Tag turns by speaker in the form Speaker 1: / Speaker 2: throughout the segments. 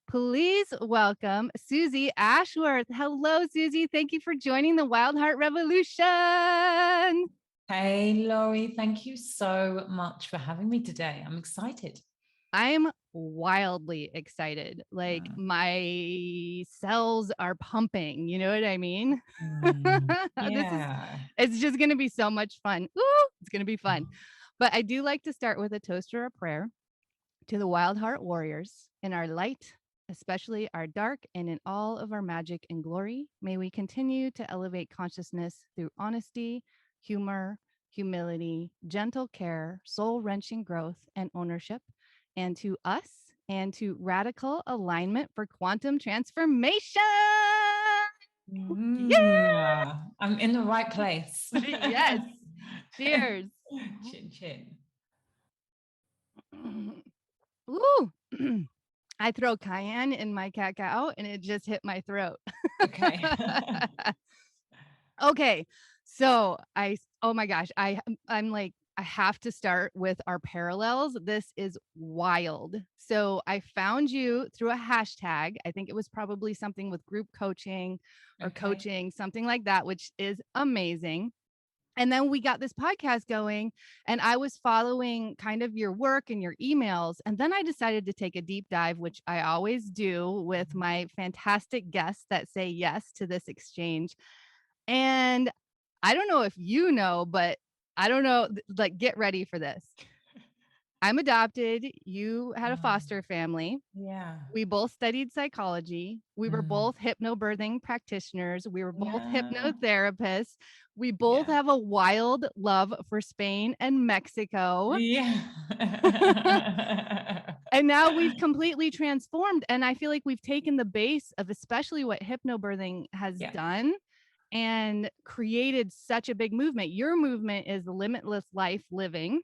Speaker 1: Please welcome Suzy Ashworth. Hello, Suzy. Thank you for joining the Wild Heart Revolution.
Speaker 2: Hey, Laurie, thank you so much for having me today. I'm excited.
Speaker 1: I'm wildly excited. Like my cells are pumping. You know what I mean?
Speaker 2: Yeah.
Speaker 1: It's just going to be so much fun. Ooh, it's going to be fun. But I do like to start with a toast or a prayer to the Wild Heart Warriors in our light, especially our dark, and in all of our magic and glory. May we continue to elevate consciousness through honesty, humor, humility, gentle care, soul-wrenching growth, and ownership, and to us, and to radical alignment for quantum transformation.
Speaker 2: Yeah. I'm in the right place.
Speaker 1: Yes. Cheers.
Speaker 2: Chin chin.
Speaker 1: Ooh. I throw cayenne in my cacao and it just hit my throat.
Speaker 2: Okay.
Speaker 1: Okay. So oh my gosh, I'm like, I have to start with our parallels. This is wild. So I found you through a hashtag. I think it was probably something with group coaching or
Speaker 2: Okay.
Speaker 1: coaching, something like that, which is amazing. And then we got this podcast going and I was following kind of your work and your emails. And then I decided to take a deep dive, which I always do with my fantastic guests that say yes to this exchange. And I don't know if you know, but I don't know, like, get ready for this. I'm adopted. You had a foster family.
Speaker 2: Yeah.
Speaker 1: We both studied psychology. We were both hypnobirthing practitioners. We were both hypnotherapists. We both have a wild love for Spain and Mexico.
Speaker 2: Yeah.
Speaker 1: And now we've completely transformed. And I feel like we've taken the base of especially what hypnobirthing has done and created such a big movement. Your movement is the limitless life living.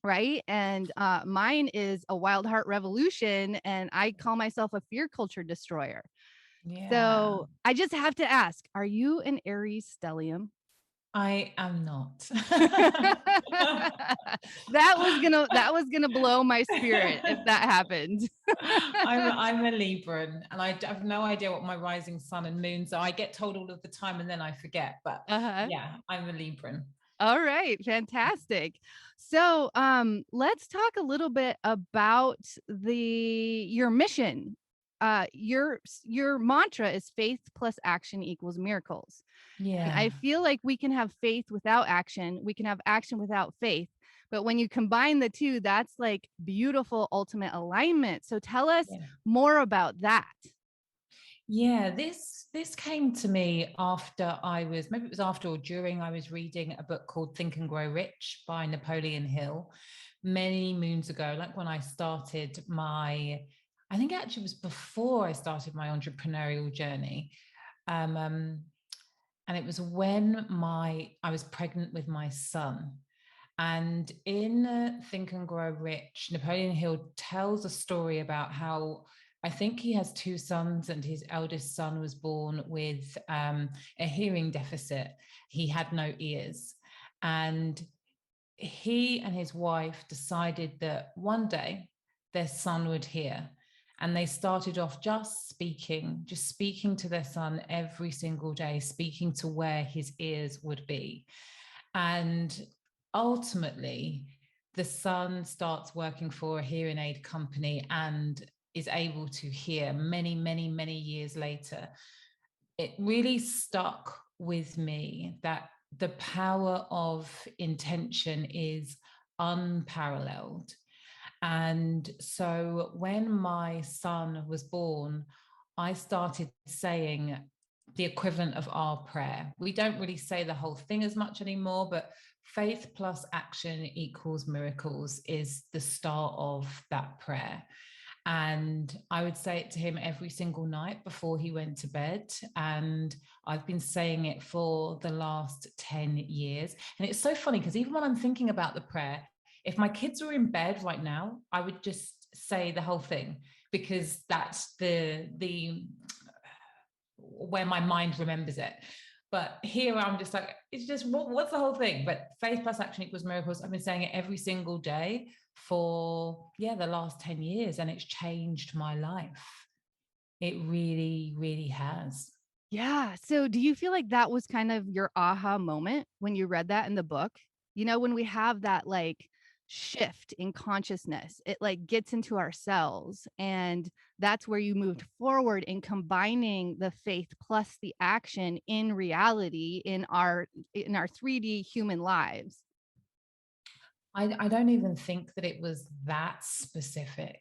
Speaker 1: Right. And mine is a wild heart revolution. And I call myself a fear culture destroyer.
Speaker 2: Yeah.
Speaker 1: So I just have to ask, are you an Aries stellium?
Speaker 2: I am not.
Speaker 1: That was gonna blow my spirit if that happened.
Speaker 2: I'm a Libran and I have no idea what my rising sun and moons are. I get told all of the time and then I forget. But yeah, I'm a Libran.
Speaker 1: All right, fantastic. So let's talk a little bit about your mission. Your mantra is faith plus action equals miracles.
Speaker 2: Yeah.
Speaker 1: And I feel like we can have faith without action. We can have action without faith. But when you combine the two, that's like beautiful ultimate alignment. So tell us more about that.
Speaker 2: Yeah, this came to me after maybe it was after or during I was reading a book called Think and Grow Rich by Napoleon Hill many moons ago, like when I started I think actually it was before I started my entrepreneurial journey. And it was when I was pregnant with my son. And in Think and Grow Rich, Napoleon Hill tells a story about how I think he has two sons, and his eldest son was born with a hearing deficit. He had no ears. And he and his wife decided that one day their son would hear. And they started off just speaking to their son every single day, speaking to where his ears would be. And ultimately, the son starts working for a hearing aid company and is able to hear many, many, many years later. It really stuck with me that the power of intention is unparalleled. And so when my son was born, I started saying the equivalent of our prayer. We don't really say the whole thing as much anymore, but faith plus action equals miracles is the start of that prayer. And I would say it to him every single night before he went to bed. And I've been saying it for the last 10 years. And it's so funny because even when I'm thinking about the prayer, if my kids were in bed right now, I would just say the whole thing because that's the where my mind remembers it. But here I'm just like, it's just, what's the whole thing? But faith plus action equals miracles. I've been saying it every single day for, the last 10 years, and it's changed my life. It really, really has.
Speaker 1: Yeah. So do you feel like that was kind of your aha moment when you read that in the book? You know, when we have that like shift in consciousness, it like gets into our cells. And that's where you moved forward in combining the faith plus the action in reality in our 3D human lives.
Speaker 2: I don't even think that it was that specific.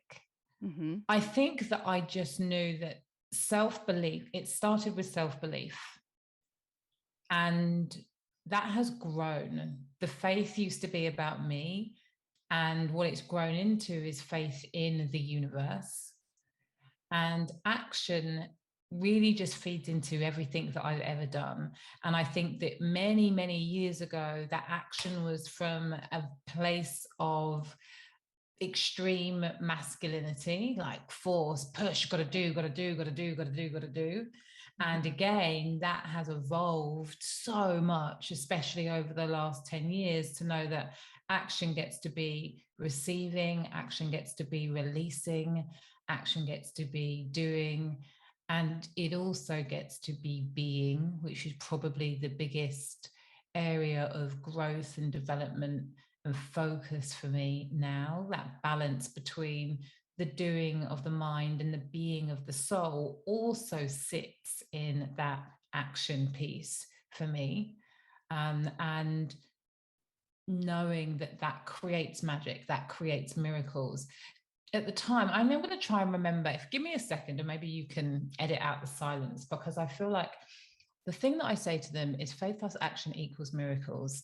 Speaker 1: Mm-hmm.
Speaker 2: I think that I just knew that self-belief, it started with self-belief. And that has grown. The faith used to be about me. And what it's grown into is faith in the universe. And action really just feeds into everything that I've ever done. And I think that many, many years ago, that action was from a place of extreme masculinity, like force, push, gotta do, gotta do, gotta do, gotta do, gotta do. And again, that has evolved so much, especially over the last 10 years, to know that action gets to be receiving, action gets to be releasing, action gets to be doing, and it also gets to be being, which is probably the biggest area of growth and development and focus for me now. That balance between the doing of the mind and the being of the soul also sits in that action piece for me. And knowing that that creates magic, that creates miracles. At the time, I'm going to try and remember, if give me a second and maybe you can edit out the silence, because I feel like the thing that I say to them is faith plus action equals miracles.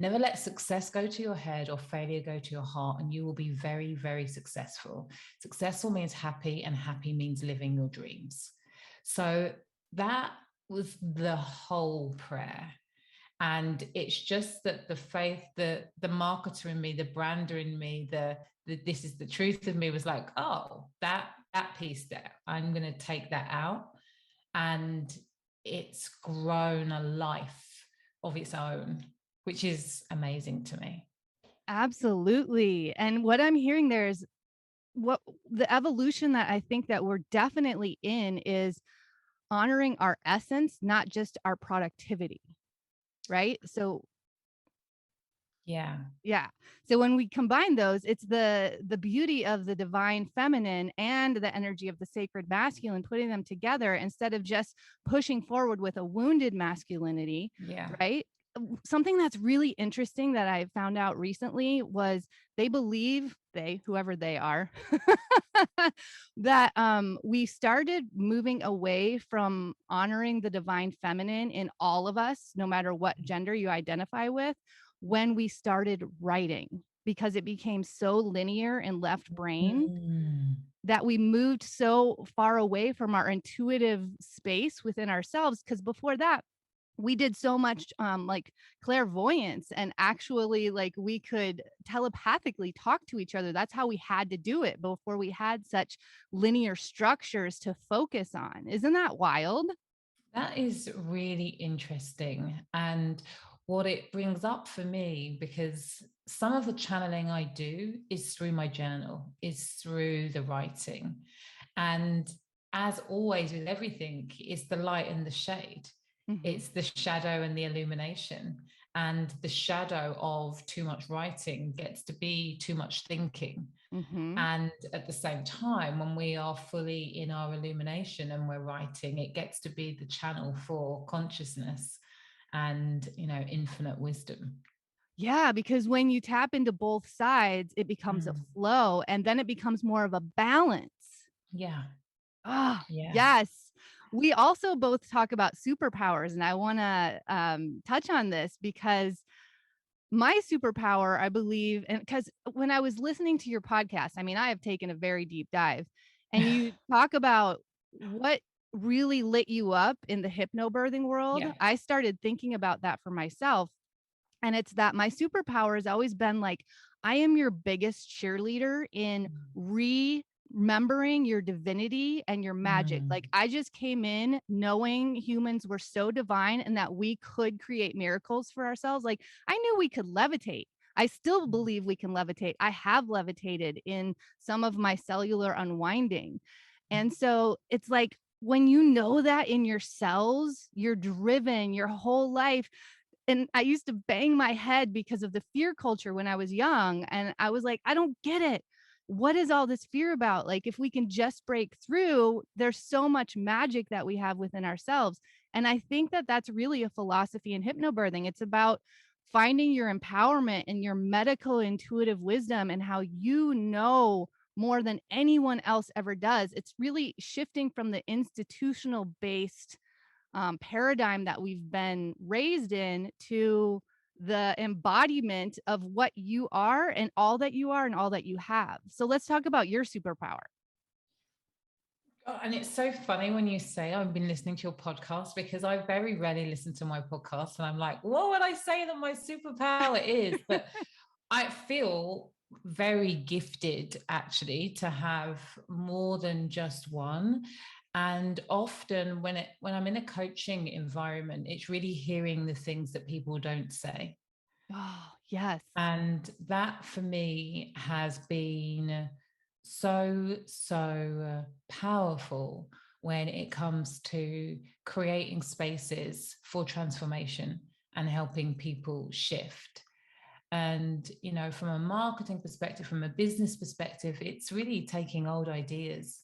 Speaker 2: Never let success go to your head or failure go to your heart, and you will be very, very successful. Successful means happy, and happy means living your dreams. So that was the whole prayer. And it's just that the faith, the marketer in me, the brander in me, the this is the truth of me was like, oh, that piece there, I'm going to take that out. And it's grown a life of its own, which is amazing to me.
Speaker 1: Absolutely. And what I'm hearing there is what the evolution that I think that we're definitely in is honoring our essence, not just our productivity. Right. So
Speaker 2: Yeah.
Speaker 1: yeah. So when we combine those, it's the beauty of the divine feminine and the energy of the sacred masculine, putting them together instead of just pushing forward with a wounded masculinity.
Speaker 2: Yeah.
Speaker 1: Right. Something that's really interesting that I found out recently was they believe, whoever they are, that we started moving away from honoring the divine feminine in all of us, no matter what gender you identify with, when we started writing, because it became so linear and left brain
Speaker 2: Mm.
Speaker 1: that we moved so far away from our intuitive space within ourselves. Because before that, we did so much like clairvoyance, and actually like we could telepathically talk to each other. That's how we had to do it before we had such linear structures to focus on. Isn't that wild?
Speaker 2: That is really interesting. And what it brings up for me, because some of the channeling I do is through my journal, is through the writing. And as always with everything, it's the light and the shade.
Speaker 1: Mm-hmm.
Speaker 2: It's the shadow and the illumination. And the shadow of too much writing gets to be too much thinking.
Speaker 1: Mm-hmm.
Speaker 2: And at the same time, when we are fully in our illumination and we're writing, it gets to be the channel for consciousness and, infinite wisdom.
Speaker 1: Yeah, because when you tap into both sides, it becomes a
Speaker 2: Mm.
Speaker 1: flow, and then it becomes more of a balance.
Speaker 2: Yeah.
Speaker 1: Ah,
Speaker 2: Yeah.
Speaker 1: yes. We also both talk about superpowers, and I want to touch on this because my superpower, I believe, and because when I was listening to your podcast, I mean, I have taken a very deep dive, and you talk about what really lit you up in the hypnobirthing world.
Speaker 2: Yeah.
Speaker 1: I started thinking about that for myself. And it's that my superpower has always been like, I am your biggest cheerleader in remembering your divinity and your magic.
Speaker 2: Mm.
Speaker 1: Like, I just came in knowing humans were so divine and that we could create miracles for ourselves. Like, I knew we could levitate. I still believe we can levitate. I have levitated in some of my cellular unwinding. And so it's like when you know that in your cells, you're driven your whole life. And I used to bang my head because of the fear culture when I was young. And I was like, I don't get it. What is all this fear about? Like, if we can just break through, there's so much magic that we have within ourselves. And I think that that's really a philosophy in hypnobirthing. It's about finding your empowerment and your medical intuitive wisdom and how you know more than anyone else ever does. It's really shifting from the institutional based paradigm that we've been raised in to the embodiment of what you are and all that you are and all that you have. So let's talk about your superpower.
Speaker 2: Oh, and it's so funny when you say I've been listening to your podcast, because I very rarely listen to my podcast and I'm like, what would I say that my superpower is? But I feel very gifted actually to have more than just one. And often when I'm in a coaching environment, it's really hearing the things that people don't say.
Speaker 1: Oh, yes.
Speaker 2: And that for me has been so powerful when it comes to creating spaces for transformation and helping people shift. And, you know, from a marketing perspective, from a business perspective, it's really taking old ideas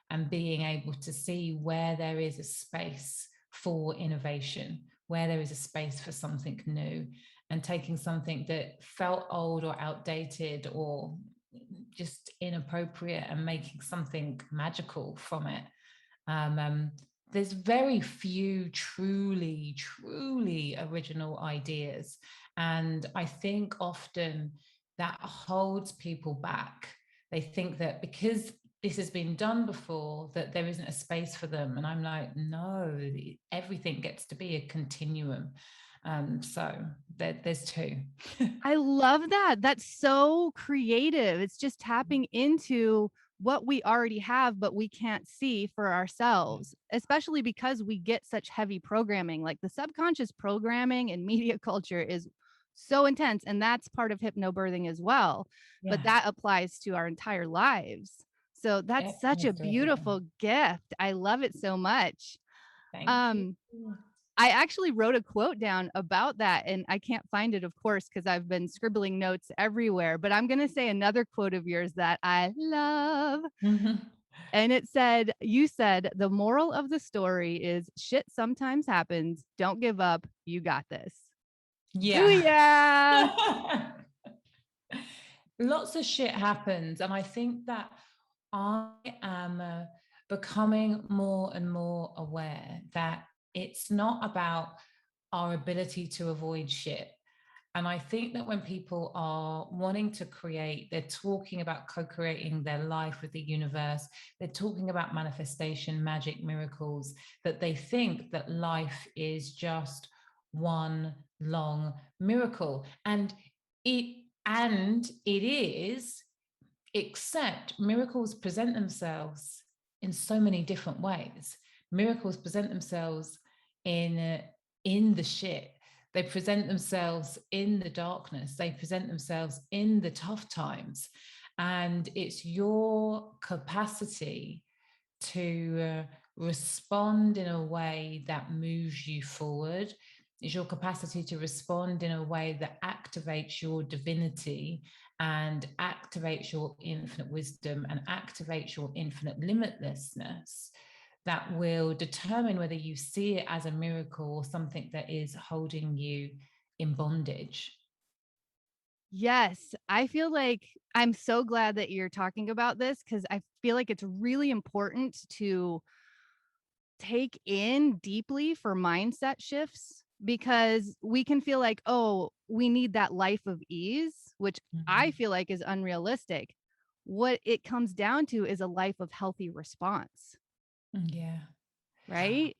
Speaker 2: and being able to see where there is a space for innovation, where there is a space for something new, and taking something that felt old or outdated or just inappropriate and making something magical from it. There's very few truly original ideas. And I think often that holds people back. They think that because this has been done before, that there isn't a space for them. And I'm like, no, everything gets to be a continuum. So there's two.
Speaker 1: I love that. That's so creative. It's just tapping into what we already have, but we can't see for ourselves, especially because we get such heavy programming. Like the subconscious programming in media culture is so intense. And that's part of hypnobirthing as well. But
Speaker 2: Yeah,
Speaker 1: that applies to our entire lives. So
Speaker 2: it
Speaker 1: that's such a
Speaker 2: applies to everything.
Speaker 1: beautiful gift. I love it so much.
Speaker 2: Thank you.
Speaker 1: Um, I actually wrote a quote down about that, and I can't find it, of course, because I've been scribbling notes everywhere. But I'm going to say another quote of yours that I love.
Speaker 2: Mhm.
Speaker 1: And it said, you said, the moral of the story is shit sometimes happens. Don't give up. You got this.
Speaker 2: Yeah.
Speaker 1: Booyah.
Speaker 2: Lots of shit happens. And I think that I am becoming more and more aware that it's not about our ability to avoid shit. And I think that when people are wanting to create, they're talking about co-creating their life with the universe. They're talking about manifestation, magic, miracles, that they think that life is just one long miracle. And it is, except miracles present themselves in so many different ways. Miracles present themselves in the shit. They present themselves in the darkness. They present themselves in the tough times. And it's your capacity to respond in a way that moves you forward. Is your capacity to respond in a way that activates your divinity and activates your infinite wisdom and activates your infinite limitlessness that will determine whether you see it as a miracle or something that is holding you in bondage.
Speaker 1: Yes, I feel like I'm so glad that you're talking about this because I feel like it's really important to take in deeply for mindset shifts because we can feel like, oh, we need that life of ease, which I
Speaker 2: Mhm.
Speaker 1: feel like is unrealistic. What it comes down to is a life of healthy response,
Speaker 2: Yeah.
Speaker 1: right?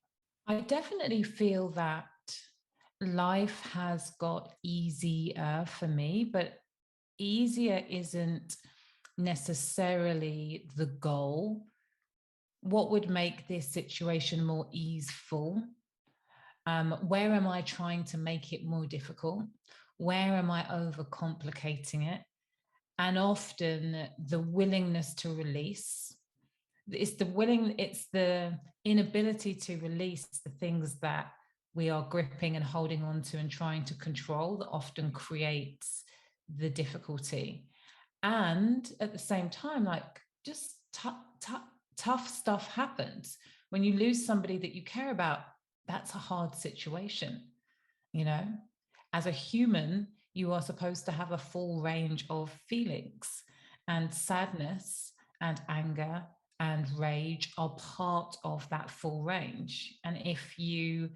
Speaker 2: I definitely feel that life has got easier for me, but easier isn't necessarily the goal. What would make this situation more easeful? Where am I trying to make it more difficult? Where am I overcomplicating it? And often the willingness to release it's the inability to release the things that we are gripping and holding on to and trying to control that often creates the difficulty. And at the same time, like, just tough stuff happens. When you lose somebody that you care about, that's a hard situation. As a human, you are supposed to have a full range of feelings, and sadness and anger and rage are part of that full range. And if you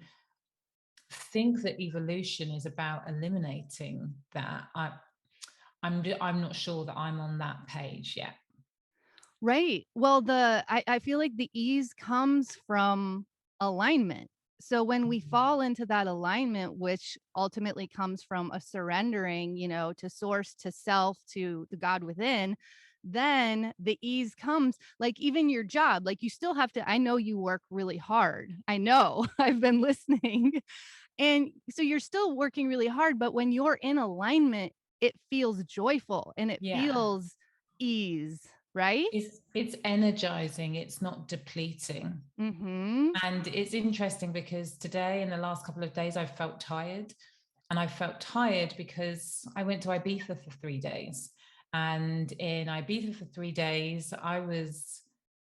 Speaker 2: think that evolution is about eliminating that, I'm not sure that I'm on that page yet.
Speaker 1: Right. Well, I feel like the ease comes from alignment. So when we fall into that alignment, which ultimately comes from a surrendering, to source, to self, to the God within, then the ease comes. Like even your job, like you still have to, I know you work really hard. I know I've been listening. And so you're still working really hard, but when you're in alignment, it feels joyful and it feels ease. Right?
Speaker 2: It's energizing. It's not depleting.
Speaker 1: Mm-hmm.
Speaker 2: And it's interesting because today, in the last couple of days, I felt tired. And I felt tired because I went to Ibiza for 3 days. And in Ibiza for 3 days, I was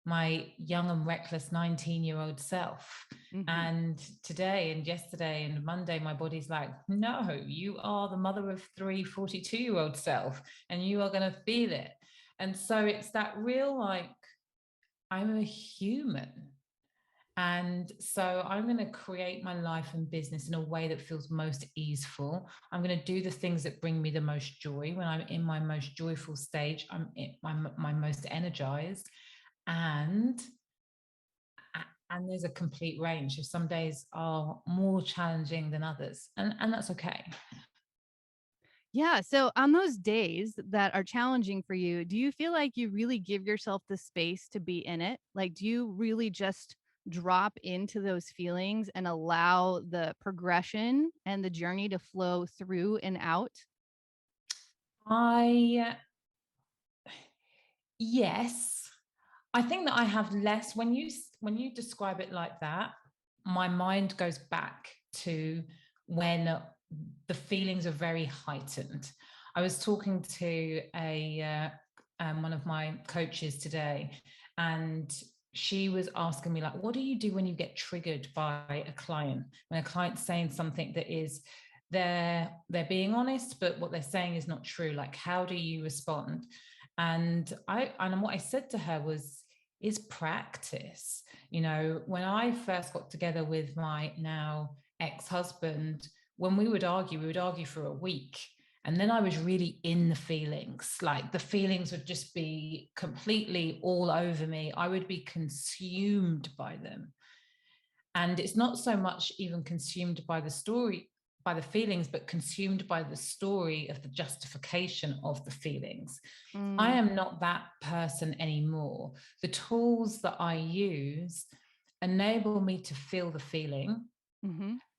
Speaker 2: my young and reckless 19-year-old self. Mm-hmm. And today and yesterday and Monday, my body's like, no, you are the mother of 3 42-year-old self, and you are going to feel it. And so it's that real, like, I'm a human. And so I'm going to create my life and business in a way that feels most easeful. I'm going to do the things that bring me the most joy. When I'm in my most joyful stage, I'm in my most energized. And there's a complete range. So some days are more challenging than others. And that's okay.
Speaker 1: Yeah. So on those days that are challenging for you, do you feel like you really give yourself the space to be in it? Like, do you really just drop into those feelings and allow the progression and the journey to flow through and out?
Speaker 2: Yes. I think that I have less. When you describe it like that, my mind goes back to when the feelings are very heightened. I was talking to one of my coaches today, and she was asking me, like, what do you do when you get triggered by a client? When a client's saying something that is, they're being honest, but what they're saying is not true. Like, how do you respond? And what I said to her was, is practice. When I first got together with my now ex-husband, when we would argue for a week. And then I was really in the feelings. Like, the feelings would just be completely all over me. I would be consumed by them. And it's not so much even consumed by the story, by the feelings, but consumed by the story of the justification of the feelings. I am not that person anymore. The tools that I use enable me to feel the feeling,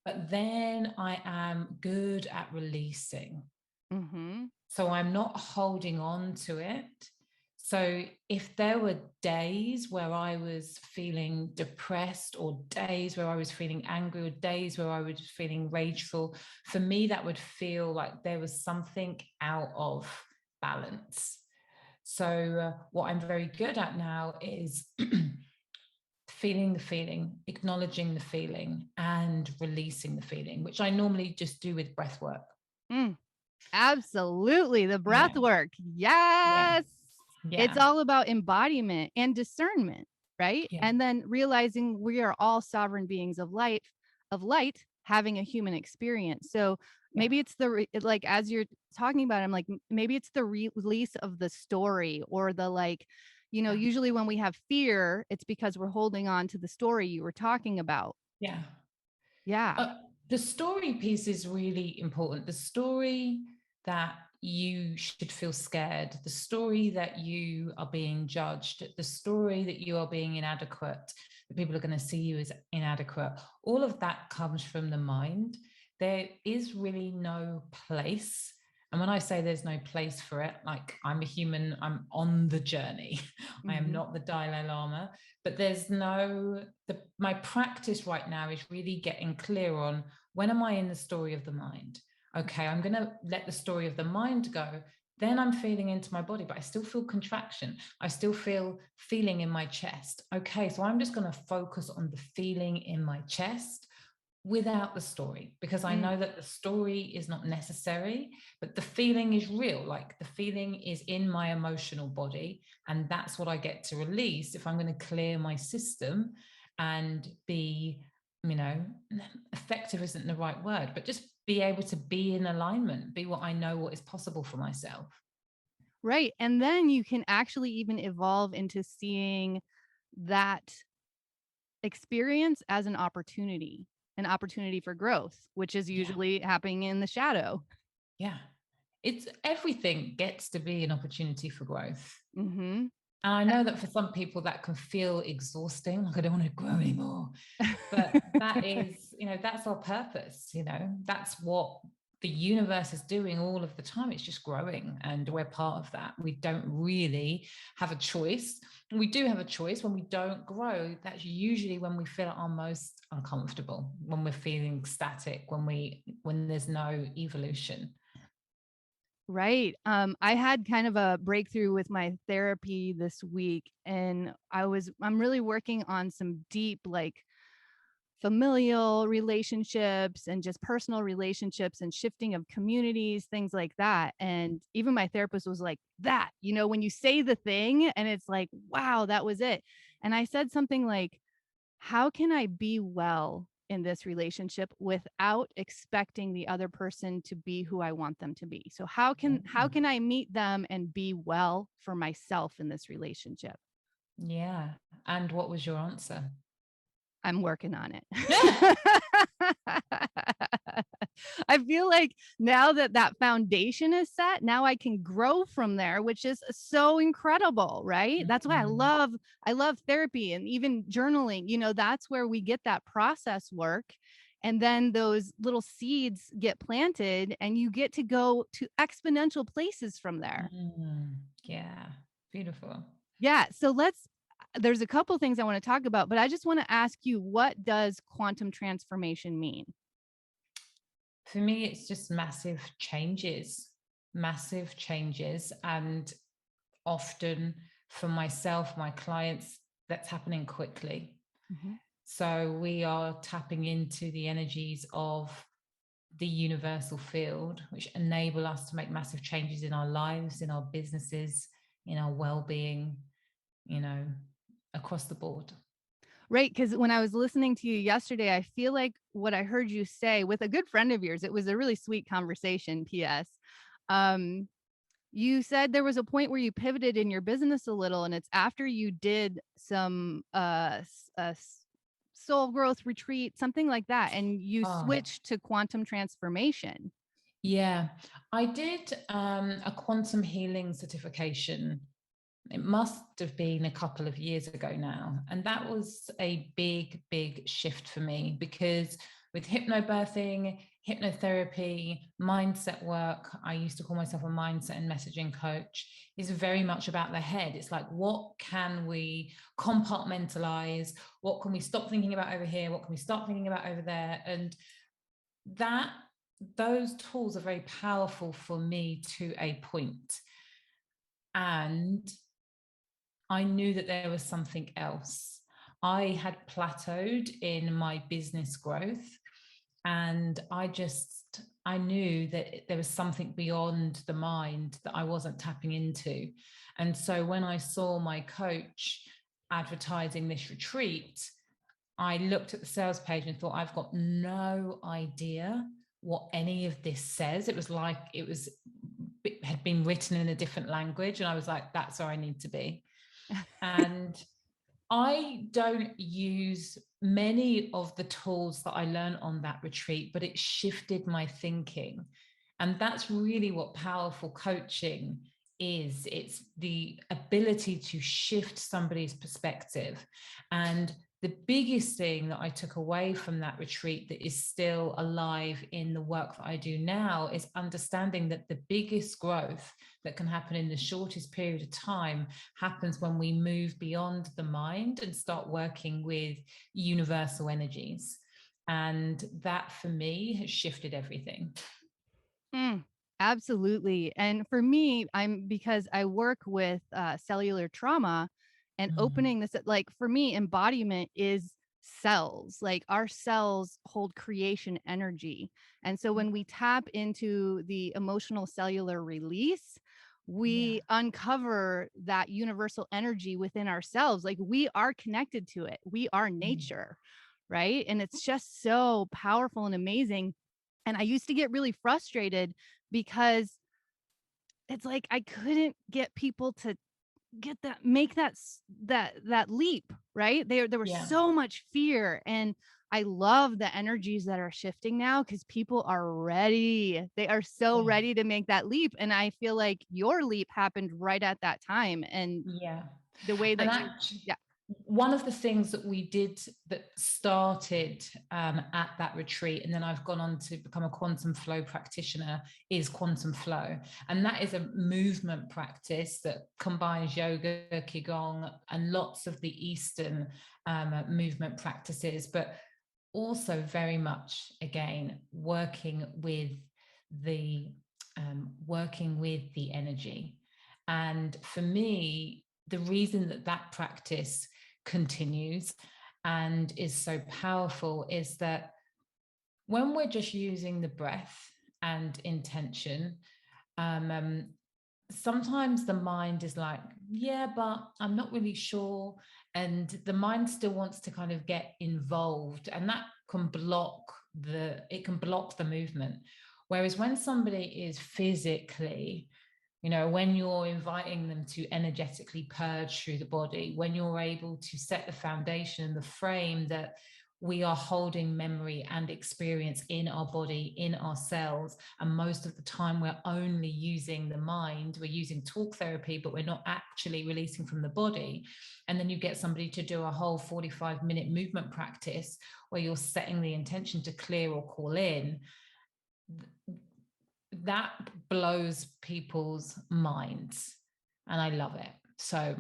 Speaker 2: but then I am good at releasing. So I'm not holding on to it. So if there were days where I was feeling depressed, or days where I was feeling angry, or days where I was feeling rageful, for me, that would feel like there was something out of balance. So what I'm very good at now is feeling the feeling, acknowledging the feeling, and releasing the feeling, which I normally just do with breath work.
Speaker 1: Absolutely. The breath work. Yes. Yeah. It's all about embodiment and discernment, right? Yeah. And then realizing we are all sovereign beings of light, having a human experience. So maybe it's like, as you're talking about, I'm like, maybe it's the release of the story, or the, like, usually when we have fear, it's because we're holding on to the story you were talking about. Yeah. Yeah.
Speaker 2: The story piece is really important. The story that you should feel scared, the story that you are being judged, the story that you are being inadequate, that people are going to see you as inadequate, all of that comes from the mind. There is really no place And when I say there's no place for it, like, I'm a human, I'm on the journey. I am not the Dalai Lama, but there's my practice right now is really getting clear on, when am I in the story of the mind? Okay, I'm going to let the story of the mind go. Then I'm feeling into my body, but I still feel contraction. I still feel feeling in my chest. Okay, so I'm just going to focus on the feeling in my chest without the story, because I know that the story is not necessary, but the feeling is real. Like, the feeling is in my emotional body, and that's what I get to release if I'm going to clear my system and be, effective isn't the right word, but just be able to be in alignment, be what I know what is possible for myself.
Speaker 1: Right. And then you can actually even evolve into seeing that experience as an opportunity for growth, which is usually happening in the shadow.
Speaker 2: Yeah. It's everything gets to be an opportunity for growth.
Speaker 1: Mm-hmm.
Speaker 2: And I know that for some people that can feel exhausting, like, I don't want to grow anymore. But that is, that's our purpose. That's what the universe is doing all of the time. It's just growing, and we're part of that. We don't really have a choice. We do have a choice when we don't grow. That's usually when we feel our most uncomfortable, when we're feeling static, when there's no evolution.
Speaker 1: Right. I had kind of a breakthrough with my therapy this week, and I'm really working on some deep, like, familial relationships and just personal relationships and shifting of communities, things like that. And even my therapist was like, that, when you say the thing and it's like, wow, that was it. And I said something like, how can I be well in this relationship without expecting the other person to be who I want them to be? So how can I meet them and be well for myself in this relationship?
Speaker 2: Yeah. And what was your answer?
Speaker 1: I'm working on it. I feel like now that foundation is set, now I can grow from there, which is so incredible, right? That's why I love therapy and even journaling. That's where we get that process work. And then those little seeds get planted and you get to go to exponential places from there.
Speaker 2: Yeah. Beautiful.
Speaker 1: Yeah. So there's a couple things I want to talk about, but I just want to ask you, what does quantum transformation mean?
Speaker 2: For me, it's just massive changes. And often for myself, my clients, that's happening quickly.
Speaker 1: Mm-hmm.
Speaker 2: So we are tapping into the energies of the universal field, which enable us to make massive changes in our lives, in our businesses, in our well-being, across the board.
Speaker 1: Right. Because when I was listening to you yesterday, I feel like what I heard you say with a good friend of yours, it was a really sweet conversation, P.S. You said there was a point where you pivoted in your business a little, and it's after you did some soul growth retreat, something like that, and you switched to quantum transformation.
Speaker 2: Yeah, I did a quantum healing certification. It must have been a couple of years ago now. And that was a big, big shift for me, because with hypnobirthing, hypnotherapy, mindset work, I used to call myself a mindset and messaging coach, is very much about the head. It's like, what can we compartmentalize? What can we stop thinking about over here? What can we start thinking about over there? And those tools are very powerful for me to a point. And I knew that there was something else. I had plateaued in my business growth, and I knew that there was something beyond the mind that I wasn't tapping into. And so when I saw my coach advertising this retreat, I looked at the sales page and thought, I've got no idea what any of this says. It was like it had been written in a different language. And I was like, that's where I need to be. And I don't use many of the tools that I learned on that retreat, but it shifted my thinking. And that's really what powerful coaching is. It's the ability to shift somebody's perspective. And the biggest thing that I took away from that retreat that is still alive in the work that I do now is understanding that the biggest growth that can happen in the shortest period of time happens when we move beyond the mind and start working with universal energies. And that for me has shifted everything.
Speaker 1: Absolutely. And for me, because I work with cellular trauma and opening this, like for me, embodiment is cells. Like our cells hold creation energy. And so when we tap into the emotional cellular release, we uncover that universal energy within ourselves. Like we are connected to it. We are nature, right? And it's just so powerful and amazing. And I used to get really frustrated because it's like I couldn't get people to make that leap, right? There was so much fear, and I love the energies that are shifting now because people are ready. They are so ready to make that leap, and I feel like your leap happened right at that time. And the way that
Speaker 2: one of the things that we did that started at that retreat, and then I've gone on to become a quantum flow practitioner, is quantum flow. And that is a movement practice that combines yoga, qigong, and lots of the Eastern movement practices, but also very much, again, working with the energy. And for me, the reason that practice continues and is so powerful is that when we're just using the breath and intention, sometimes the mind is like, yeah, but I'm not really sure. And the mind still wants to kind of get involved, and that can block the movement. Whereas when somebody is physically, when you're inviting them to energetically purge through the body, when you're able to set the foundation and the frame that we are holding memory and experience in our body, in our cells, and most of the time we're only using the mind, we're using talk therapy, but we're not actually releasing from the body. And then you get somebody to do a whole 45-minute movement practice where you're setting the intention to clear or call in. That blows people's minds, and I love it. So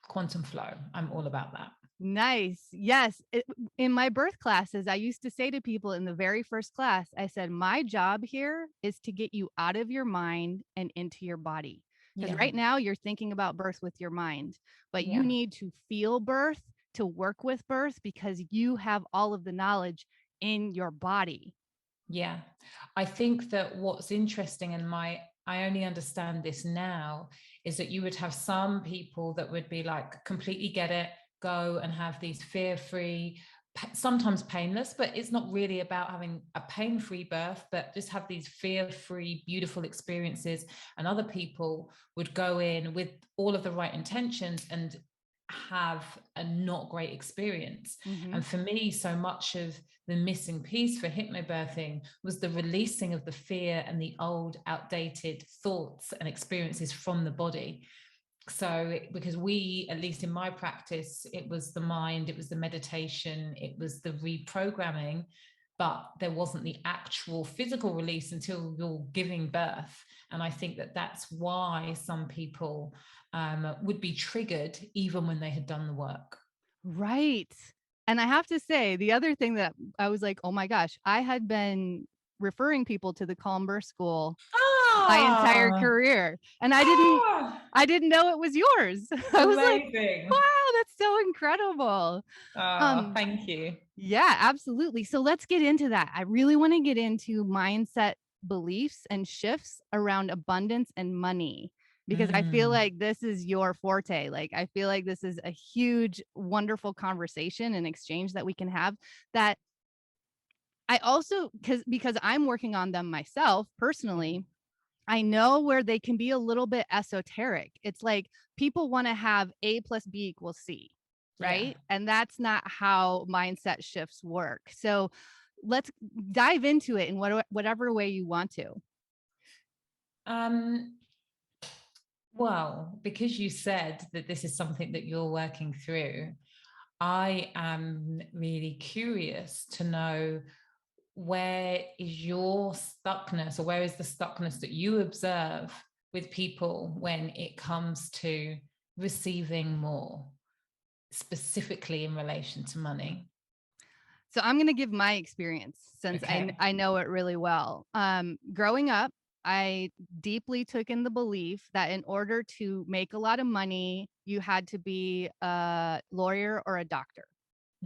Speaker 2: quantum flow, I'm all about that.
Speaker 1: Nice. Yes. In my birth classes, I used to say to people in the very first class, I said, my job here is to get you out of your mind and into your body. Because right now you're thinking about birth with your mind, but you need to feel birth, to work with birth, because you have all of the knowledge in your body.
Speaker 2: Yeah. I think that what's interesting, and I only understand this now, is that you would have some people that would be like, completely get it, go and have these fear-free, sometimes painless, but it's not really about having a pain-free birth, but just have these fear-free, beautiful experiences. And other people would go in with all of the right intentions and have a not great experience. And for me, so much of the missing piece for hypnobirthing was the releasing of the fear and the old, outdated thoughts and experiences from the body. So because we, at least in my practice, it was the mind, it was the meditation, it was the reprogramming, but there wasn't the actual physical release until you're giving birth. And I think that that's why some people would be triggered even when they had done the work.
Speaker 1: Right. And I have to say, the other thing that I was like, oh my gosh, I had been referring people to the Calm Birth School my entire career, and I didn't know it was yours. I was like, wow, that's so incredible.
Speaker 2: Thank you.
Speaker 1: Yeah, absolutely. So let's get into that. I really want to get into mindset beliefs and shifts around abundance and money, because I feel like this is your forte. Like, I feel like this is a huge, wonderful conversation and exchange that we can have, that I also, because I'm working on them myself personally, I know where they can be a little bit esoteric. It's like people want to have A plus B equals C, right? And that's not how mindset shifts work. So let's dive into it in whatever way you want to.
Speaker 2: Well, because you said that this is something that you're working through, I am really curious to know, where is your stuckness, or where is the stuckness that you observe with people when it comes to receiving more, specifically in relation to money?
Speaker 1: So I'm going to give my experience since
Speaker 2: Okay.
Speaker 1: I know it really well. Growing up, I deeply took in the belief that in order to make a lot of money, you had to be a lawyer or a doctor.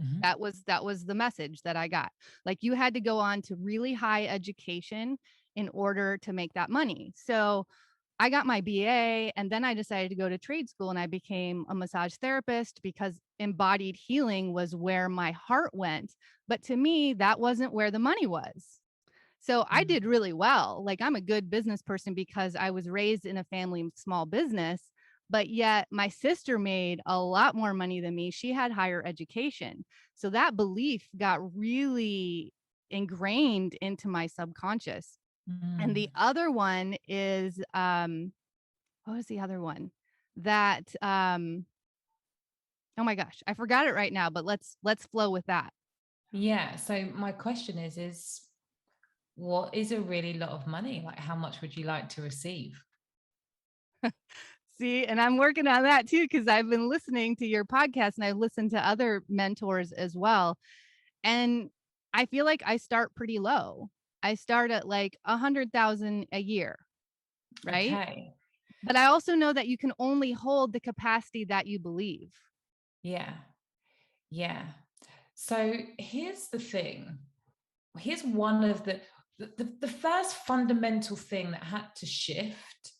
Speaker 2: Mm-hmm.
Speaker 1: That was the message that I got. Like, you had to go on to really high education in order to make that money. So I got my BA, and then I decided to go to trade school, and I became a massage therapist because embodied healing was where my heart went. But to me, that wasn't where the money was. So I did really well. Like, I'm a good business person because I was raised in a family small business, but yet my sister made a lot more money than me. She had higher education. So that belief got really ingrained into my subconscious. And
Speaker 2: Mm.
Speaker 1: the other one is what was the other one? That oh my gosh, I forgot it right now, but let's flow with that.
Speaker 2: Yeah. So my question is what is a really lot of money? Like, how much would you like to receive?
Speaker 1: See, and I'm working on that too because I've been listening to your podcast and I've listened to other mentors as well. And I feel like I start pretty low. I start at like 100,000 a year, right?
Speaker 2: Okay.
Speaker 1: But I also know that you can only hold the capacity that you believe.
Speaker 2: Yeah. Yeah. So here's the thing. Here's one of the first fundamental thing that had to shift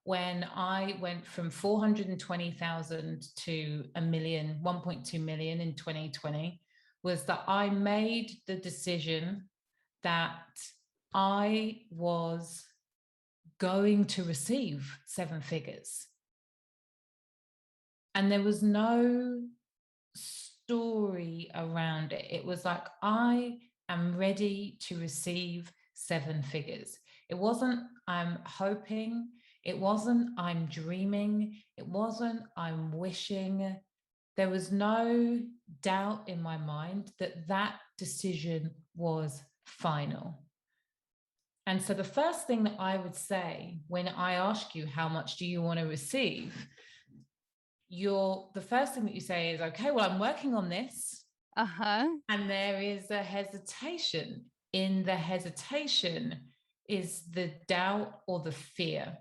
Speaker 2: when I went from 420,000 to a million, 1.2 million in 2020, was that I made the decision that I was going to receive seven figures. And there was no story around it. It was like, I am ready to receive seven figures. It wasn't, I'm hoping. It wasn't, I'm dreaming. It wasn't, I'm wishing. There was no doubt in my mind that that decision was final. And so the first thing that I would say when I ask you, how much do you want to receive? The first thing that you say is, okay, well, I'm working on this.
Speaker 1: Uh-huh.
Speaker 2: And there is a hesitation. In the hesitation is the doubt or the fear.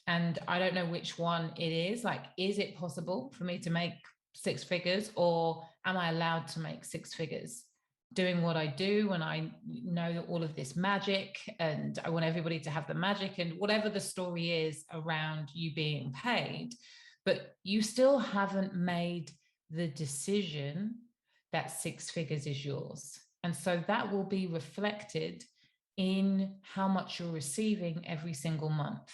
Speaker 2: And I don't know which one it is. Like, is it possible for me to make six figures, or am I allowed to make six figures doing what I do when I know all of this magic and I want everybody to have the magic and whatever the story is around you being paid, but you still haven't made the decision that six figures is yours. And so that will be reflected in how much you're receiving every single month.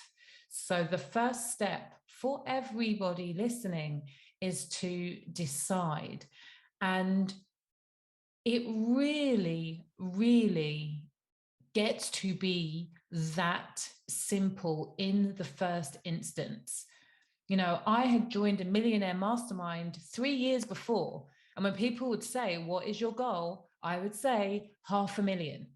Speaker 2: So the first step for everybody listening is to decide. And it really, really gets to be that simple in the first instance. You know, I had joined a millionaire mastermind 3 years before. And when people would say, what is your goal? I would say 500,000.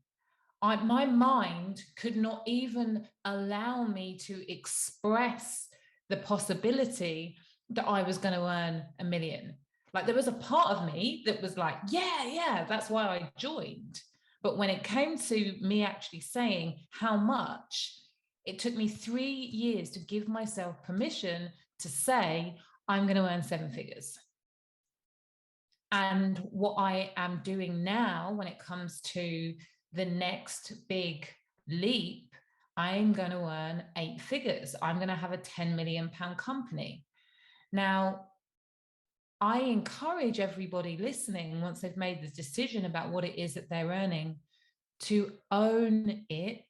Speaker 2: My mind could not even allow me to express the possibility that I was going to earn 1 million. Like, there was a part of me that was like, yeah, that's why I joined. But when it came to me actually saying how much, it took me 3 years to give myself permission to say, I'm going to earn seven figures. And what I am doing now when it comes to the next big leap, I'm going to earn 8 figures. I'm going to have a 10 million pound company. Now, I encourage everybody listening, once they've made the decision about what it is that they're earning, to own it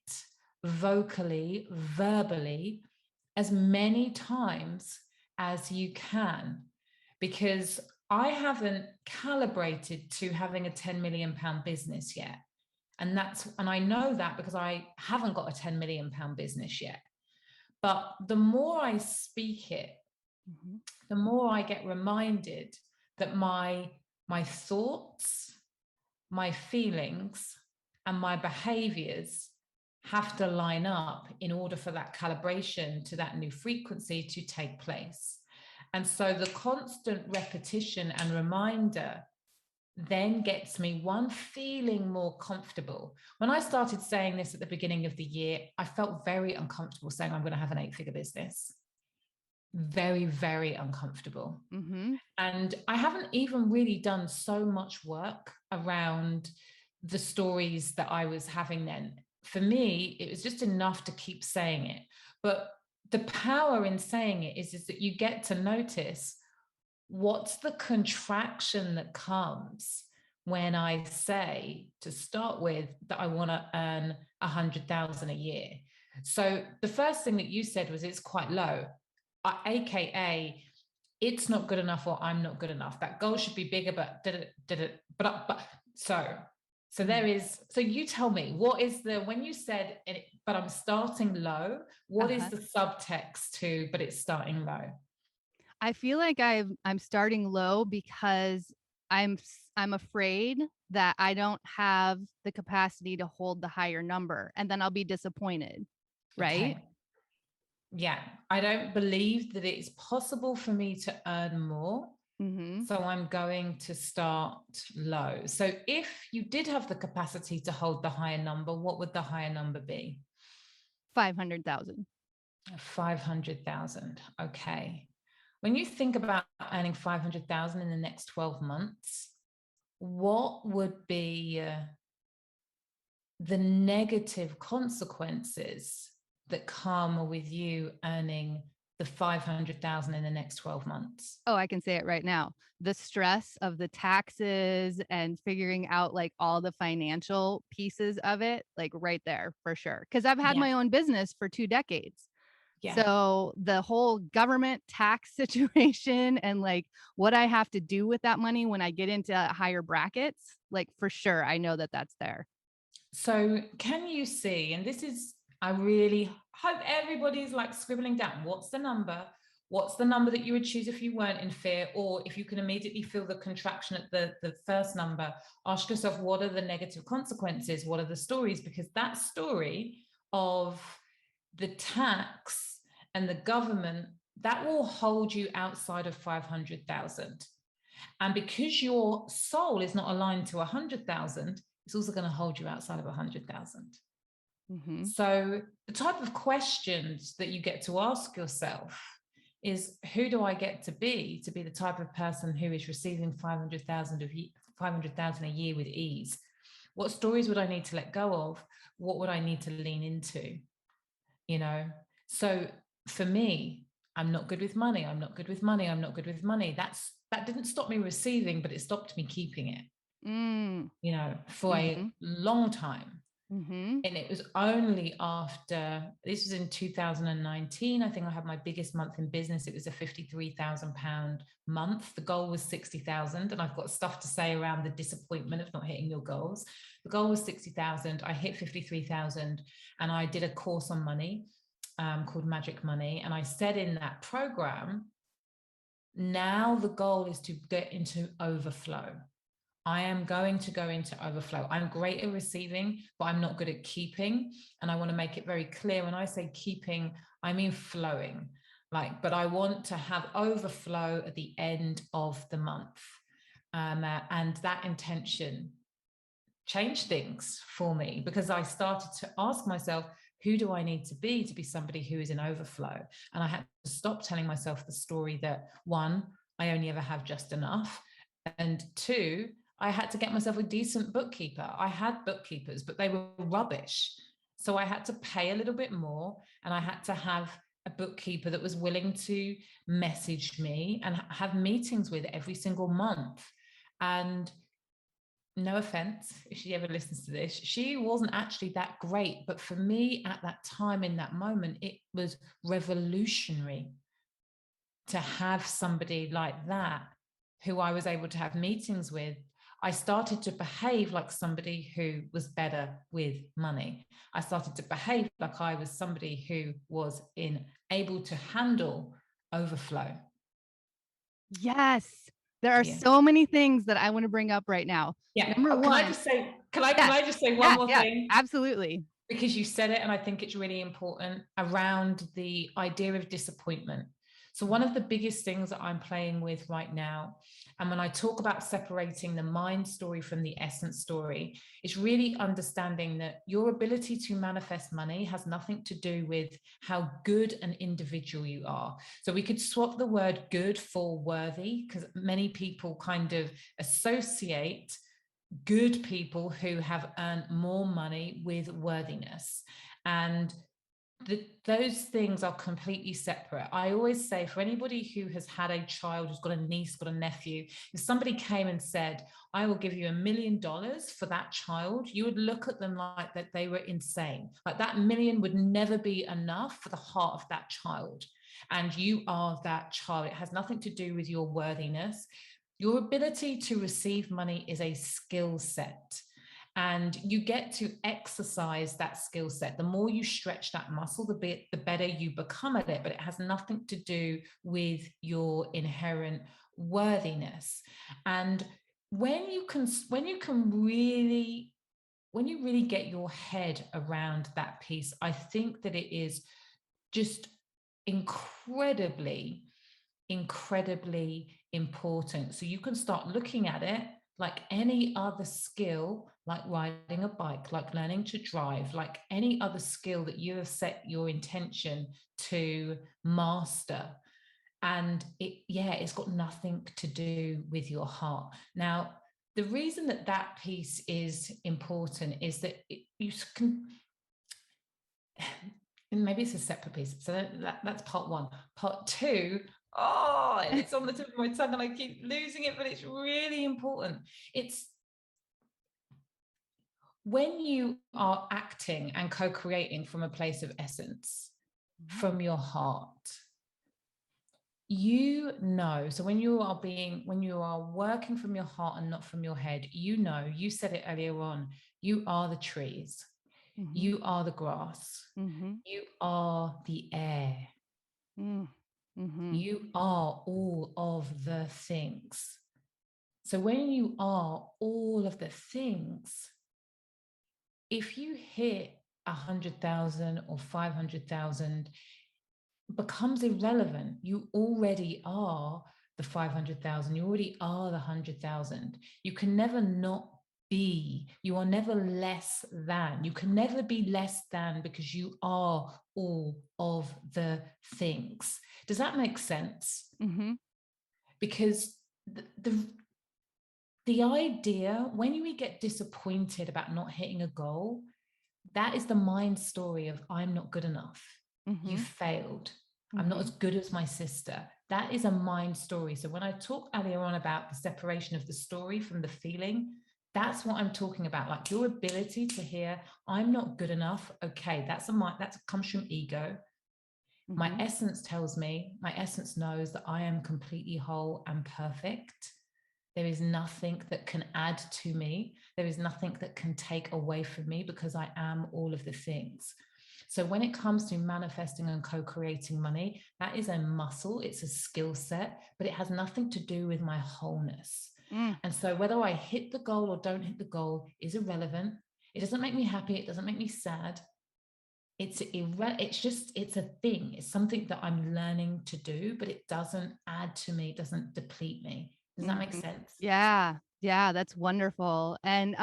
Speaker 2: vocally, verbally, as many times as you can, because I haven't calibrated to having a 10 million pound business yet. And I know that because I haven't got a 10 million pound business yet. But the more I speak it, the more I get reminded that my thoughts, my feelings, and my behaviors have to line up in order for that calibration to that new frequency to take place. And so the constant repetition and reminder then gets me, one, feeling more comfortable. When I started saying this at the beginning of the year, I felt very uncomfortable saying I'm going to have an 8-figure business. Very, very uncomfortable.
Speaker 1: Mm-hmm.
Speaker 2: And I haven't even really done so much work around the stories that I was having then. For me, it was just enough to keep saying it. But the power in saying it is that you get to notice what's the contraction that comes when I say, to start with, that I want to earn 100,000 a year. So the first thing that you said was it's quite low, aka it's not good enough, or I'm not good enough. That goal should be bigger, but so there is. So you tell me, what is the, when you said it, but I'm starting low, what is the subtext to, but it's starting low?
Speaker 1: I feel like I'm starting low because I'm afraid that I don't have the capacity to hold the higher number, and then I'll be disappointed, right?
Speaker 2: Okay. Yeah, I don't believe that it's possible for me to earn more.
Speaker 1: Mm-hmm.
Speaker 2: So I'm going to start low. So if you did have the capacity to hold the higher number, what would the higher number be?
Speaker 1: 500,000.
Speaker 2: 500,000. Okay. When you think about earning 500,000 in the next 12 months, what would be the negative consequences that come with you earning the 500,000 in the next 12 months?
Speaker 1: Oh, I can say it right now. The stress of the taxes and figuring out like all the financial pieces of it, like right there for sure. Because I've had my own business for 2 decades.
Speaker 2: Yeah.
Speaker 1: So the whole government tax situation and like what I have to do with that money when I get into higher brackets, like for sure, I know that that's there.
Speaker 2: So can you see, and this is, I really hope everybody's like scribbling down, what's the number? What's the number that you would choose if you weren't in fear? Or if you can immediately feel the contraction at the first number, ask yourself, what are the negative consequences? What are the stories? Because that story of the tax and the government, that will hold you outside of 500,000. And because your soul is not aligned to 100,000, it's also going to hold you outside of 100,000.
Speaker 1: Mm-hmm.
Speaker 2: So the type of questions that you get to ask yourself is, who do I get to be the type of person who is receiving 500,000 a year with ease? What stories would I need to let go of? What would I need to lean into? You know, so for me, I'm not good with money. I'm not good with money. I'm not good with money. That didn't stop me receiving, but it stopped me keeping it, you know, for a long time.
Speaker 1: Mm-hmm.
Speaker 2: And it was only after, this was in 2019, I think I had my biggest month in business. It was a £53,000 month. The goal was 60,000. And I've got stuff to say around the disappointment of not hitting your goals. The goal was 60,000. I hit 53,000, and I did a course on money called Magic Money. And I said in that program, now the goal is to get into overflow. I am going to go into overflow. I'm great at receiving, but I'm not good at keeping. And I want to make it very clear, when I say keeping, I mean flowing. But I want to have overflow at the end of the month. And that intention changed things for me, because I started to ask myself, who do I need to be somebody who is in overflow? And I had to stop telling myself the story that, one, I only ever have just enough. And two, I had to get myself a decent bookkeeper. I had bookkeepers, but they were rubbish. So I had to pay a little bit more, and I had to have a bookkeeper that was willing to message me and have meetings with every single month. And no offense if she ever listens to this, she wasn't actually that great. But for me at that time, in that moment, it was revolutionary to have somebody like that who I was able to have meetings with. I started to behave like somebody who was better with money. I started to behave like I was somebody who was able to handle overflow.
Speaker 1: Yes. There are so many things that I want to bring up right now.
Speaker 2: Yeah.
Speaker 1: Number one.
Speaker 2: Can I just say one more thing?
Speaker 1: Absolutely.
Speaker 2: Because you said it, and I think it's really important around the idea of disappointment. So one of the biggest things that I'm playing with right now, and when I talk about separating the mind story from the essence story, is really understanding that your ability to manifest money has nothing to do with how good an individual you are. So we could swap the word good for worthy, because many people kind of associate good people who have earned more money with worthiness. And those things are completely separate. I always say, for anybody who has had a child, who's got a niece, got a nephew, if somebody came and said, I will give you $1 million for that child, you would look at them like that they were insane. Like that million would never be enough for the heart of that child. And you are that child. It has nothing to do with your worthiness. Your ability to receive money is a skill set. And you get to exercise that skill set. The more you stretch that muscle, the better you become at it. But it has nothing to do with your inherent worthiness. And when you really get your head around that piece, I think that it is just incredibly important. So you can start looking at it like any other skill, like riding a bike, like learning to drive, like any other skill that you have set your intention to master. And it's got nothing to do with your heart. Now, the reason that piece is important is that you can, maybe it's a separate piece. So that's part one. Part two, it's on the tip of my tongue and I keep losing it, but it's really important. It's when you are acting and co-creating from a place of essence, from your heart, so when you are working from your heart and not from your head, you said it earlier on, you are the trees, you are the grass, you are the air. You are all of the things. So when you are all of the things, if you hit 100,000 or 500,000, becomes irrelevant. You already are the 500,000. You already are the 100,000. You can never not be. You are never less than. You can never be less than because you are all of the things. Does that make sense? Because the idea, when we get disappointed about not hitting a goal, that is the mind story of I'm not good enough. You failed. I'm not as good as my sister. That is a mind story. So when I talked earlier on about the separation of the story from the feeling, that's what I'm talking about. Like your ability to hear, I'm not good enough. Okay, that comes from ego. My essence knows that I am completely whole and perfect. There is nothing that can add to me. There is nothing that can take away from me because I am all of the things. So when it comes to manifesting and co-creating money, that is a muscle, it's a skill set, but it has nothing to do with my wholeness. And so whether I hit the goal or don't hit the goal is irrelevant. It doesn't make me happy. It doesn't make me sad. It's a thing. It's something that I'm learning to do, but it doesn't add to me. It doesn't deplete me. Does that make sense?
Speaker 1: Yeah, that's wonderful. And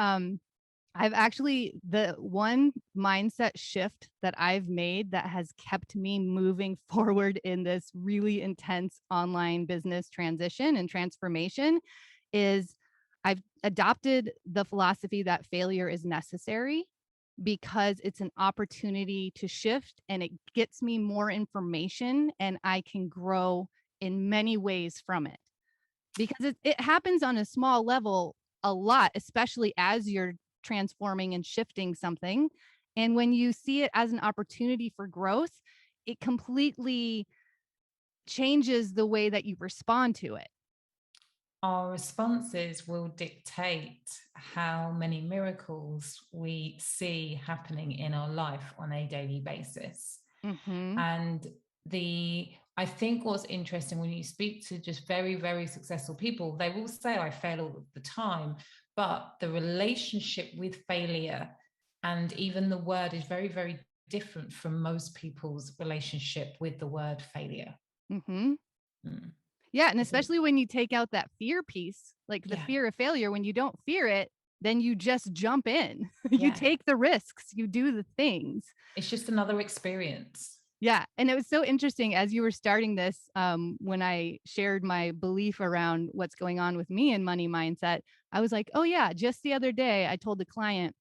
Speaker 1: I've actually, the one mindset shift that I've made that has kept me moving forward in this really intense online business transition and transformation is I've adopted the philosophy that failure is necessary because it's an opportunity to shift and it gets me more information and I can grow in many ways from it. Because it happens on a small level a lot, especially as you're transforming and shifting something. And when you see it as an opportunity for growth, it completely changes the way that you respond to it.
Speaker 2: Our responses will dictate how many miracles we see happening in our life on a daily basis. And I think what's interesting when you speak to just very, very successful people, they will say, I fail all of the time, but the relationship with failure and even the word is very, very different from most people's relationship with the word failure.
Speaker 1: Mm-hmm.
Speaker 2: Mm.
Speaker 1: Yeah. And
Speaker 2: It's a,
Speaker 1: especially when you take out that fear piece, like the
Speaker 2: yeah,
Speaker 1: fear of failure, when you don't fear it, then you just jump in. You
Speaker 2: yeah.
Speaker 1: take the risks, you do the things.
Speaker 2: It's just another experience.
Speaker 1: Yeah. And it was so interesting as you were starting this, when I shared my belief around what's going on with me in money mindset, I was like, oh, yeah, just the other day, I told the client,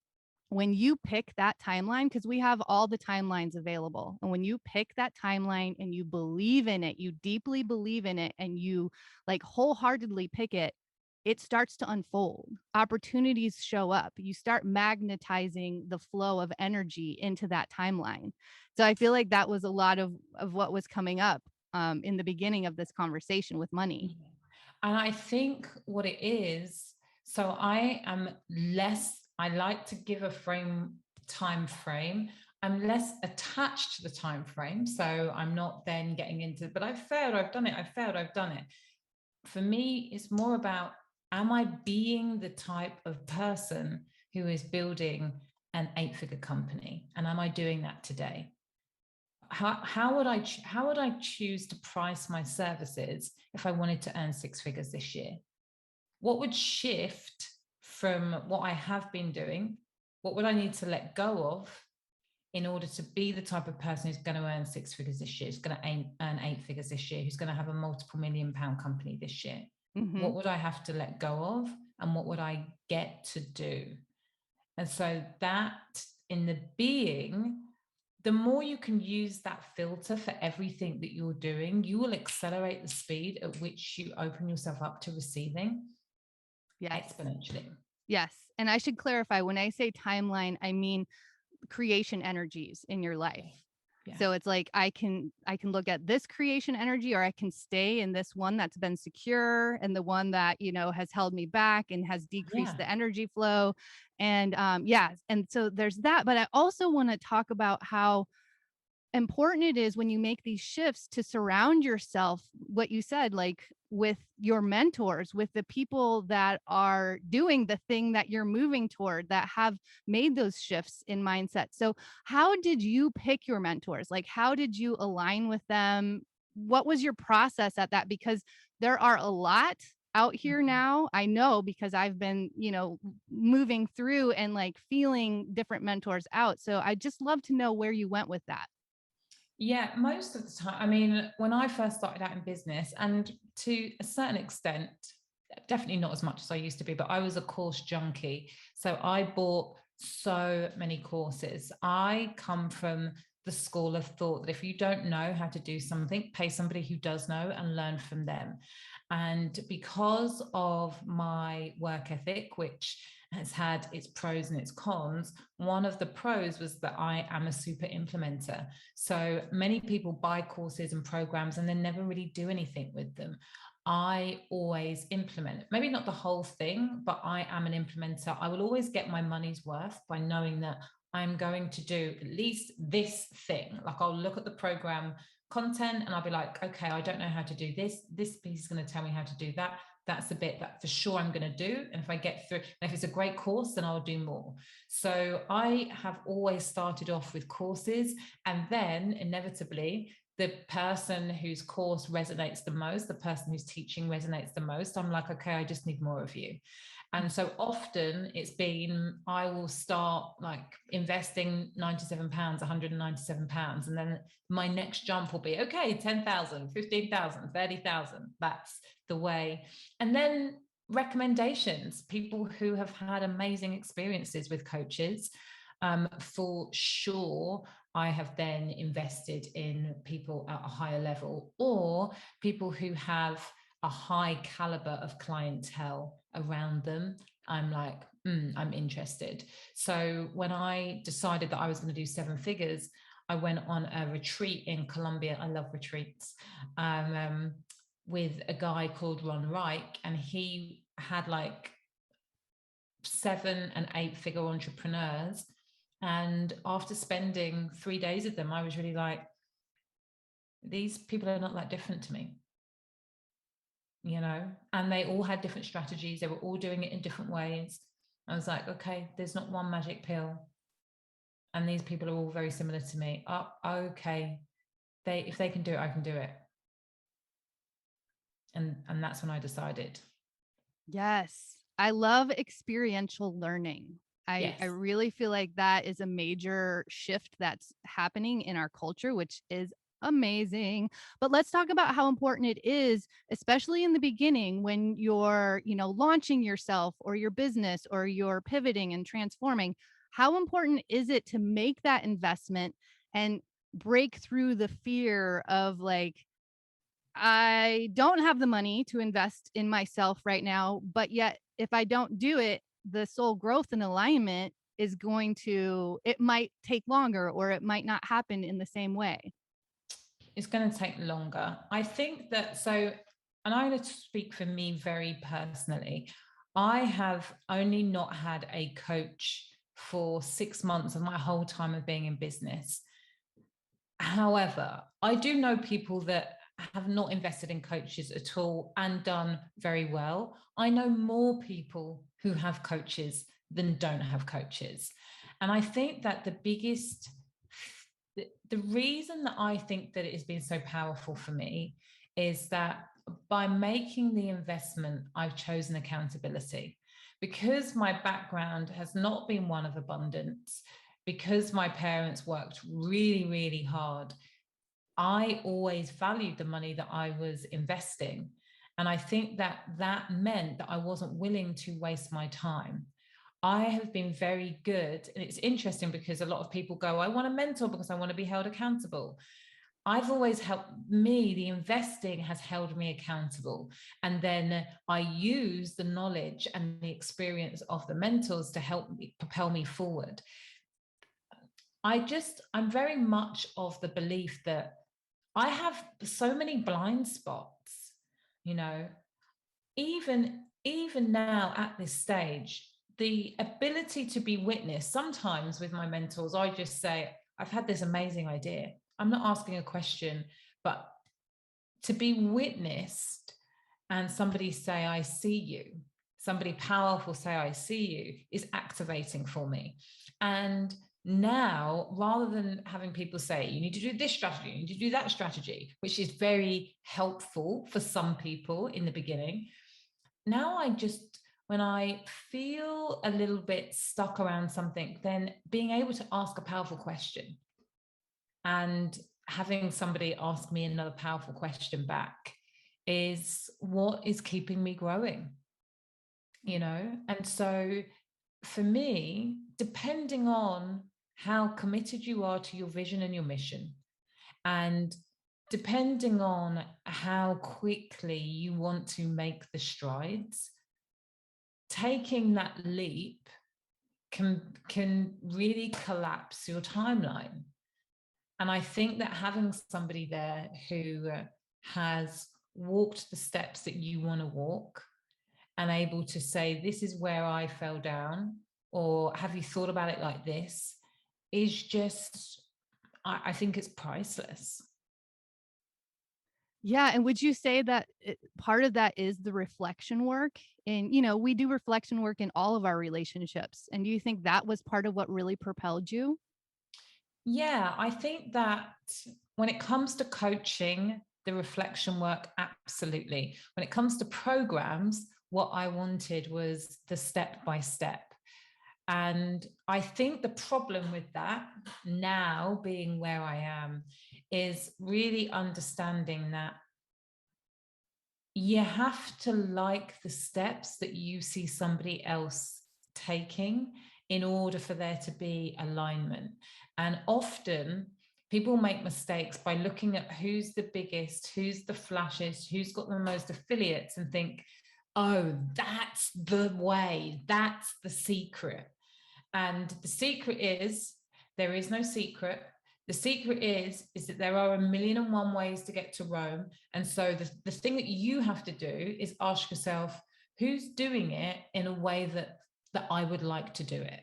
Speaker 1: when you pick that timeline, because we have all the timelines available, and when you pick that timeline and you believe in it, you deeply believe in it, and you like wholeheartedly pick it, it starts to unfold. Opportunities show up. You start magnetizing the flow of energy into that timeline. So I feel like that was a lot of what was coming up in the beginning of this conversation with money.
Speaker 2: And I think what it is, so I like to give a time frame. I'm less attached to the time frame. So I'm not then getting into, but I've failed, I've done it, I've failed, I've done it. For me, it's more about, am I being the type of person who is building an 8-figure company? And am I doing that today? How would I choose to price my services if I wanted to earn 6 figures this year? What would shift from what I have been doing? What would I need to let go of in order to be the type of person who's going to earn 6 figures this year, who's going to earn 8 figures this year, who's going to have a multiple £1 million company this year?
Speaker 1: Mm-hmm.
Speaker 2: What would I have to let go of, and what would I get to do? And so that in the being, the more you can use that filter for everything that you're doing, you will accelerate the speed at which you open yourself up to receiving.
Speaker 1: Yes.
Speaker 2: Exponentially.
Speaker 1: Yes. And I should clarify, when I say timeline, I mean creation energies in your life. Yeah. So it's like I can look at this creation energy, or I can stay in this one that's been secure and the one that, you know, has held me back and has decreased the energy flow. And and so there's that. But I also want to talk about how important it is when you make these shifts to surround yourself, what you said, like with your mentors, with the people that are doing the thing that you're moving toward, that have made those shifts in mindset. So how did you pick your mentors? Like, how did you align with them? What was your process at that? Because there are a lot out here now. I know, because I've been, you know, moving through and like feeling different mentors out. So I just love to know where you went with that.
Speaker 2: Yeah, most of the time. I mean, when I first started out in business, and to a certain extent, definitely not as much as I used to be, but I was a course junkie. So I bought so many courses. I come from the school of thought that if you don't know how to do something, pay somebody who does know and learn from them. And because of my work ethic, which has had its pros and its cons, one of the pros was that I am a super implementer. So many people buy courses and programs and then never really do anything with them. I always implement it. Maybe not the whole thing, but I am an implementer. I will always get my money's worth by knowing that I'm going to do at least this thing. Like, I'll look at the program content and I'll be like, okay, I don't know how to do this. This piece is going to tell me how to do that. That's the bit that for sure I'm going to do. And if I get through, and if it's a great course, then I'll do more. So I have always started off with courses, and then inevitably the person whose course resonates the most, the person who's teaching resonates the most, I'm like, okay, I just need more of you. And so often it's been, I will start like investing £97, £197. And then my next jump will be, okay, 10,000, 15,000, 30,000. That's the way. And then recommendations, people who have had amazing experiences with coaches. For sure, I have then invested in people at a higher level, or people who have a high caliber of clientele around them. I'm like, I'm interested. So when I decided that I was going to do 7 figures, I went on a retreat in Colombia. I love retreats. With a guy called Ron Reich, and he had like 7 and 8 figure entrepreneurs. And after spending 3 days with them, I was really like, these people are not that different to me, you know, and they all had different strategies. They were all doing it in different ways. I was like, okay, there's not one magic pill. And these people are all very similar to me. Oh, okay. If they can do it, I can do it. And that's when I decided.
Speaker 1: Yes. I love experiential learning. I
Speaker 2: Yes.
Speaker 1: really feel like that is a major shift that's happening in our culture, which is amazing. But let's talk about how important it is, especially in the beginning when you're, launching yourself or your business or you're pivoting and transforming. How important is it to make that investment and break through the fear of like, I don't have the money to invest in myself right now, but yet if I don't do it, the soul growth and alignment is it might take longer or it might not happen in the same way.
Speaker 2: It's going to take longer. I think that so, and I'm going to speak for me very personally. I have only not had a coach for 6 months of my whole time of being in business. However, I do know people that have not invested in coaches at all and done very well. I know more people who have coaches than don't have coaches. And I think that the reason that I think that it has been so powerful for me is that by making the investment, I've chosen accountability. Because my background has not been one of abundance, because my parents worked really, really hard, I always valued the money that I was investing. And I think that meant that I wasn't willing to waste my time. I have been very good. And it's interesting because a lot of people go, I want a mentor because I want to be held accountable. I've always helped me, the investing has held me accountable. And then I use the knowledge and the experience of the mentors to help me propel me forward. I'm very much of the belief that I have so many blind spots, you know, even now at this stage, the ability to be witnessed. Sometimes with my mentors, I just say, I've had this amazing idea. I'm not asking a question, but to be witnessed and somebody say, I see you, somebody powerful say, I see you, is activating for me. And now, rather than having people say, you need to do this strategy, you need to do that strategy, which is very helpful for some people in the beginning, now when I feel a little bit stuck around something, then being able to ask a powerful question and having somebody ask me another powerful question back is what is keeping me growing, you know? And so for me, depending on how committed you are to your vision and your mission, and depending on how quickly you want to make the strides, taking that leap can really collapse your timeline. And I think that having somebody there who has walked the steps that you want to walk and able to say, this is where I fell down, or have you thought about it like this, is just, I think it's priceless.
Speaker 1: Yeah. And would you say that part of that is the reflection work? And, we do reflection work in all of our relationships. And do you think that was part of what really propelled you?
Speaker 2: Yeah, I think that when it comes to coaching, the reflection work, absolutely. When it comes to programs, what I wanted was the step by step. And I think the problem with that now, being where I am, is really understanding that you have to like the steps that you see somebody else taking in order for there to be alignment. And often people make mistakes by looking at who's the biggest, who's the flashiest, who's got the most affiliates, and think, oh, that's the way, that's the secret. And the secret is, there is no secret. The secret is that there are 1,000,001 ways to get to Rome. And so the thing that you have to do is ask yourself, who's doing it in a way that I would like to do it?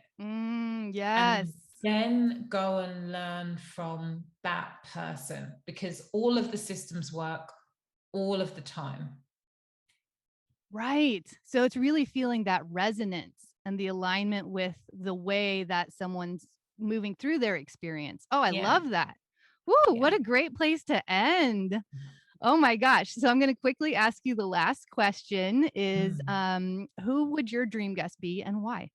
Speaker 1: Yes.
Speaker 2: then go and learn from that person, because all of the systems work all of the time.
Speaker 1: Right. So it's really feeling that resonance and the alignment with the way that someone's moving through their experience. Oh, I
Speaker 2: Yeah.
Speaker 1: love that. Woo, what
Speaker 2: Yeah.
Speaker 1: a great place to end. Oh my gosh. So I'm going to quickly ask you the last question is who would your dream guest be and why?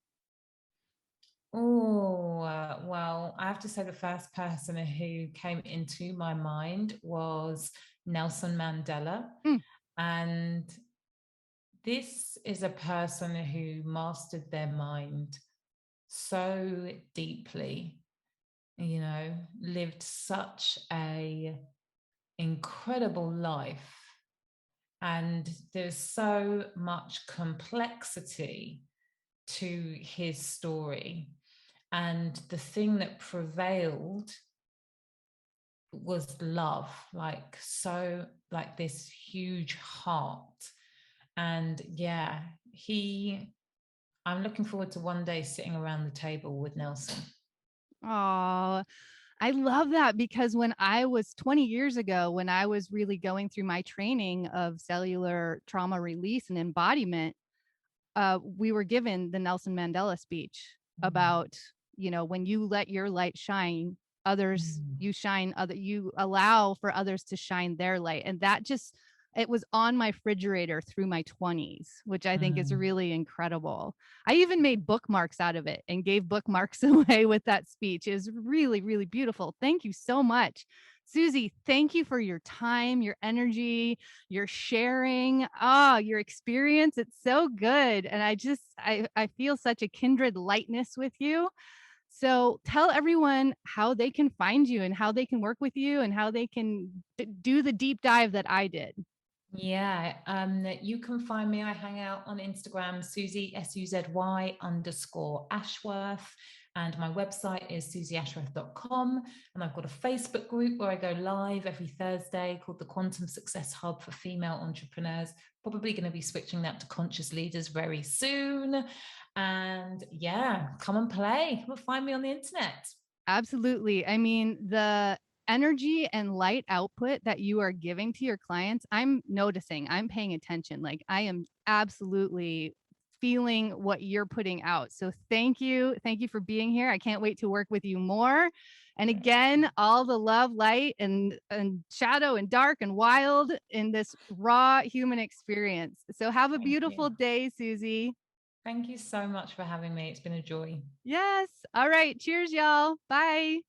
Speaker 2: Oh, well, I have to say the first person who came into my mind was Nelson Mandela.
Speaker 1: Mm.
Speaker 2: And this is a person who mastered their mind so deeply, lived such a incredible life. And there's so much complexity to his story. And the thing that prevailed was love, like this huge heart. And yeah, I'm looking forward to one day sitting around the table with Nelson.
Speaker 1: Oh, I love that because when I was 20 years ago, when I was really going through my training of cellular trauma release and embodiment, we were given the Nelson Mandela speech about, when you let your light shine, others, you allow for others to shine their light. And that just, it was on my refrigerator through my 20s, which I think is really incredible. I even made bookmarks out of it and gave bookmarks away with that speech. It was really, really beautiful. Thank you so much. Suzy, thank you for your time, your energy, your sharing, your experience. It's so good. And I feel such a kindred lightness with you. So tell everyone how they can find you and how they can work with you and how they can do the deep dive that I did.
Speaker 2: Yeah, you can find me. I hang out on Instagram, Suzy, SUZY_Ashworth. And my website is suzyashworth.com. And I've got a Facebook group where I go live every Thursday called the Quantum Success Hub for Female Entrepreneurs. Probably going to be switching that to Conscious Leaders very soon. And yeah, come and play. Come and find me on the internet.
Speaker 1: Absolutely. I mean, the energy and light output that you are giving to your clients, I'm noticing, I'm paying attention. Like I am absolutely feeling what you're putting out. So thank you. Thank you for being here. I can't wait to work with you more. And again, all the love, light, and shadow and dark and wild in this raw human experience. So have a beautiful day, Suzy.
Speaker 2: Thank you so much for having me. It's been a joy.
Speaker 1: Yes. All right. Cheers, y'all. Bye.